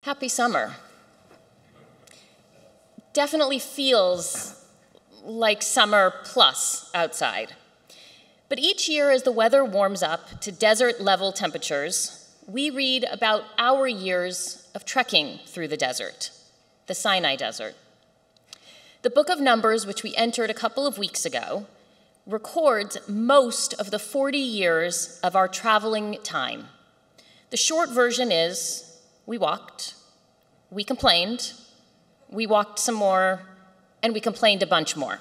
Happy summer. Definitely feels like summer plus outside. But each year as the weather warms up to desert-level temperatures, we read about our years of trekking through the desert, the Sinai Desert. The book of Numbers, which we entered a couple of weeks ago, records most of the 40 years of our traveling time. The short version is, we walked, we complained, we walked some more, and we complained a bunch more.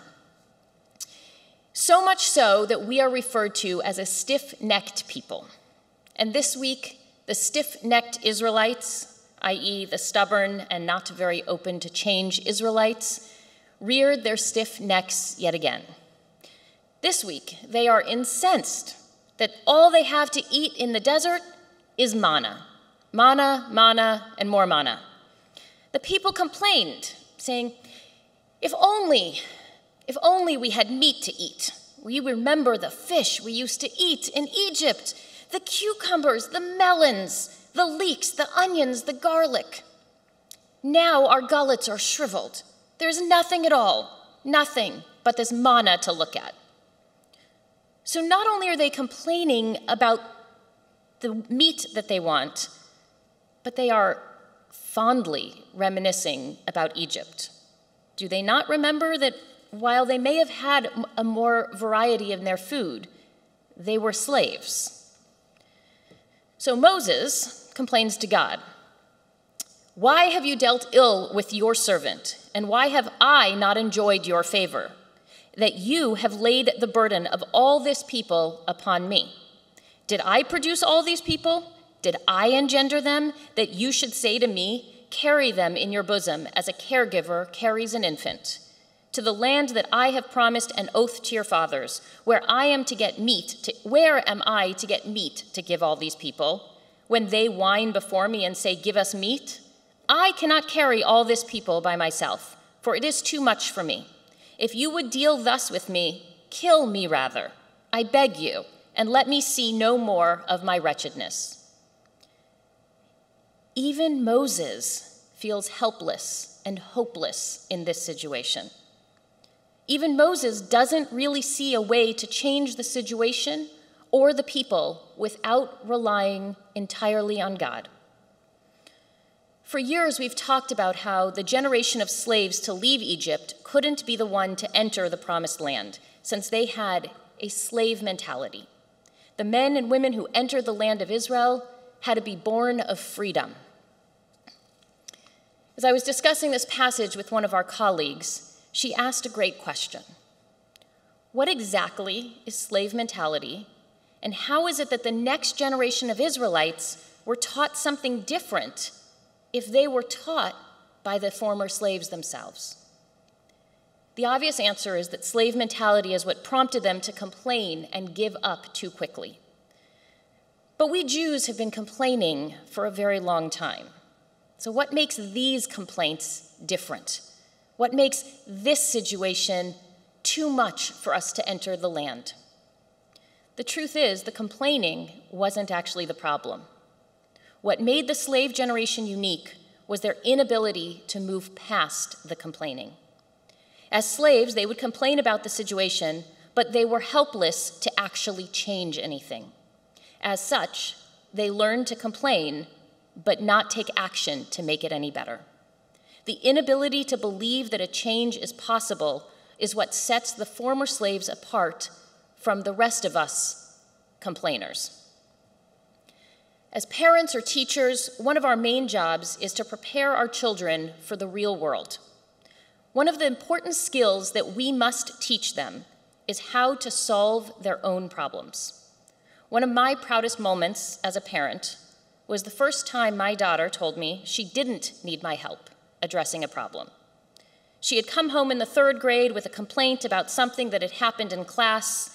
So much so that we are referred to as a stiff-necked people. And this week, the stiff-necked Israelites, i.e. the stubborn and not very open to change Israelites, reared their stiff necks yet again. This week, they are incensed that all they have to eat in the desert is manna. Manna, manna, and more manna. The people complained, saying, if only we had meat to eat. We remember the fish we used to eat in Egypt, the cucumbers, the melons, the leeks, the onions, the garlic. Now our gullets are shriveled. There's nothing at all, nothing but this manna to look at. So not only are they complaining about the meat that they want, but they are fondly reminiscing about Egypt. Do they not remember that while they may have had a more variety in their food, they were slaves? So Moses complains to God, "Why have you dealt ill with your servant, and why have I not enjoyed your favor, that you have laid the burden of all this people upon me? Did I produce all these people? Did I engender them, that you should say to me, carry them in your bosom as a caregiver carries an infant, to the land that I have promised an oath to your fathers, where am I to get meat to give all these people, when they whine before me and say, give us meat? I cannot carry all this people by myself, for it is too much for me. If you would deal thus with me, kill me rather, I beg you, and let me see no more of my wretchedness." Even Moses feels helpless and hopeless in this situation. Even Moses doesn't really see a way to change the situation or the people without relying entirely on God. For years, we've talked about how the generation of slaves to leave Egypt couldn't be the one to enter the promised land, since they had a slave mentality. The men and women who entered the land of Israel had to be born of freedom. As I was discussing this passage with one of our colleagues, she asked a great question. What exactly is slave mentality, and how is it that the next generation of Israelites were taught something different if they were taught by the former slaves themselves? The obvious answer is that slave mentality is what prompted them to complain and give up too quickly. But we Jews have been complaining for a very long time. So what makes these complaints different? What makes this situation too much for us to enter the land? The truth is, the complaining wasn't actually the problem. What made the slave generation unique was their inability to move past the complaining. As slaves, they would complain about the situation, but they were helpless to actually change anything. As such, they learned to complain, but not take action to make it any better. The inability to believe that a change is possible is what sets the former slaves apart from the rest of us complainers. As parents or teachers, one of our main jobs is to prepare our children for the real world. One of the important skills that we must teach them is how to solve their own problems. One of my proudest moments as a parent was the first time my daughter told me she didn't need my help addressing a problem. She had come home in the 3rd grade with a complaint about something that had happened in class.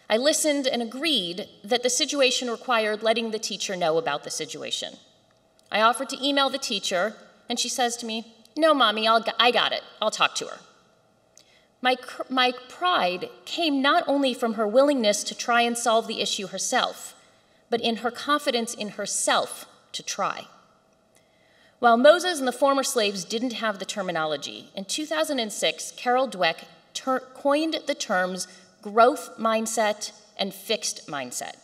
I listened and agreed that the situation required letting the teacher know about the situation. I offered to email the teacher, and she says to me, "No, Mommy, I got it. I'll talk to her." My pride came not only from her willingness to try and solve the issue herself, but in her confidence in herself to try. While Moses and the former slaves didn't have the terminology, in 2006, Carol Dweck coined the terms growth mindset and fixed mindset.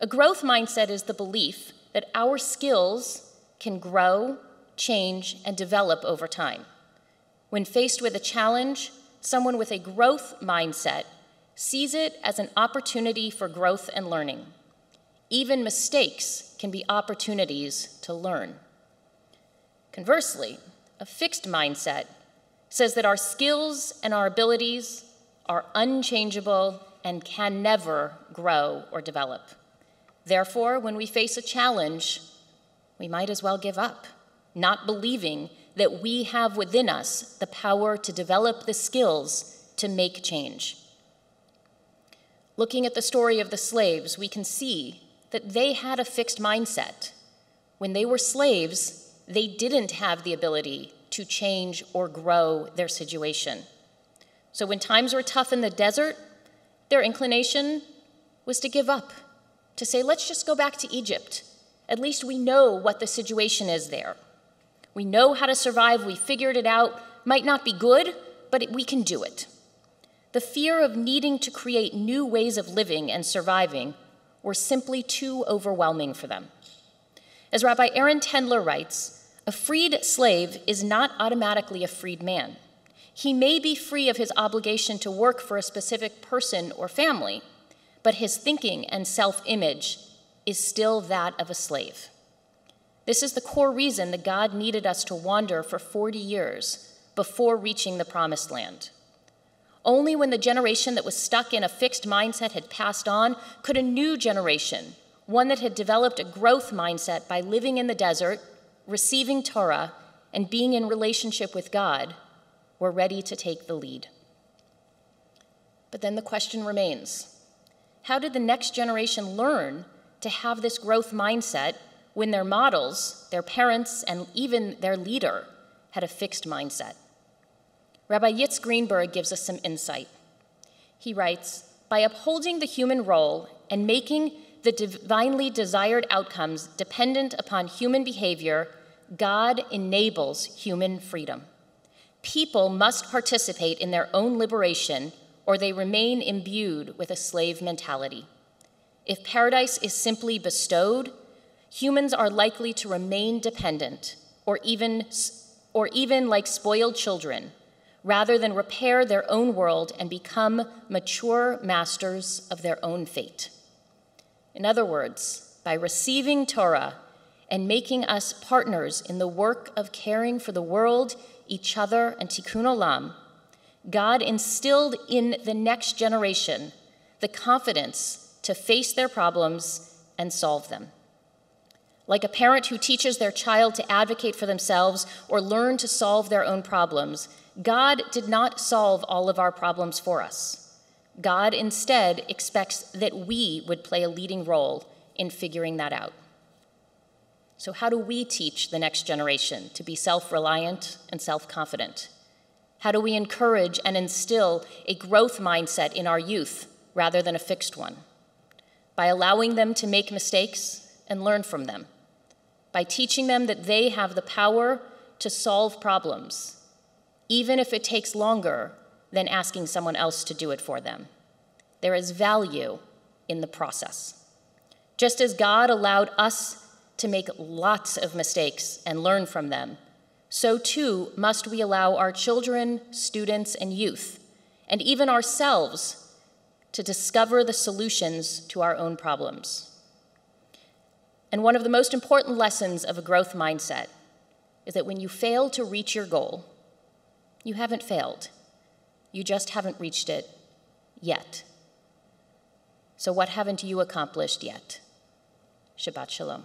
A growth mindset is the belief that our skills can grow, change, and develop over time. When faced with a challenge, someone with a growth mindset sees it as an opportunity for growth and learning. Even mistakes can be opportunities to learn. Conversely, a fixed mindset says that our skills and our abilities are unchangeable and can never grow or develop. Therefore, when we face a challenge, we might as well give up, not believing that we have within us the power to develop the skills to make change. Looking at the story of the slaves, we can see that they had a fixed mindset. When they were slaves, they didn't have the ability to change or grow their situation. So when times were tough in the desert, their inclination was to give up, to say, let's just go back to Egypt. At least we know what the situation is there. We know how to survive, we figured it out. Might not be good, but we can do it. The fear of needing to create new ways of living and surviving were simply too overwhelming for them. As Rabbi Aaron Tendler writes, a freed slave is not automatically a freed man. He may be free of his obligation to work for a specific person or family, but his thinking and self-image is still that of a slave. This is the core reason that God needed us to wander for 40 years before reaching the promised land. Only when the generation that was stuck in a fixed mindset had passed on could a new generation, one that had developed a growth mindset by living in the desert, receiving Torah, and being in relationship with God, were ready to take the lead. But then the question remains, how did the next generation learn to have this growth mindset when their models, their parents, and even their leader had a fixed mindset? Rabbi Yitz Greenberg gives us some insight. He writes, by upholding the human role and making the divinely desired outcomes dependent upon human behavior, God enables human freedom. People must participate in their own liberation, or they remain imbued with a slave mentality. If paradise is simply bestowed, humans are likely to remain dependent, or even like spoiled children, rather than repair their own world and become mature masters of their own fate. In other words, by receiving Torah and making us partners in the work of caring for the world, each other, and tikkun olam, God instilled in the next generation the confidence to face their problems and solve them. Like a parent who teaches their child to advocate for themselves or learn to solve their own problems, God did not solve all of our problems for us. God instead expects that we would play a leading role in figuring that out. So how do we teach the next generation to be self-reliant and self-confident? How do we encourage and instill a growth mindset in our youth rather than a fixed one? By allowing them to make mistakes and learn from them. By teaching them that they have the power to solve problems, even if it takes longer than asking someone else to do it for them. There is value in the process. Just as God allowed us to make lots of mistakes and learn from them, so too must we allow our children, students, and youth, and even ourselves, to discover the solutions to our own problems. And one of the most important lessons of a growth mindset is that when you fail to reach your goal, you haven't failed. You just haven't reached it yet. So what haven't you accomplished yet? Shabbat Shalom.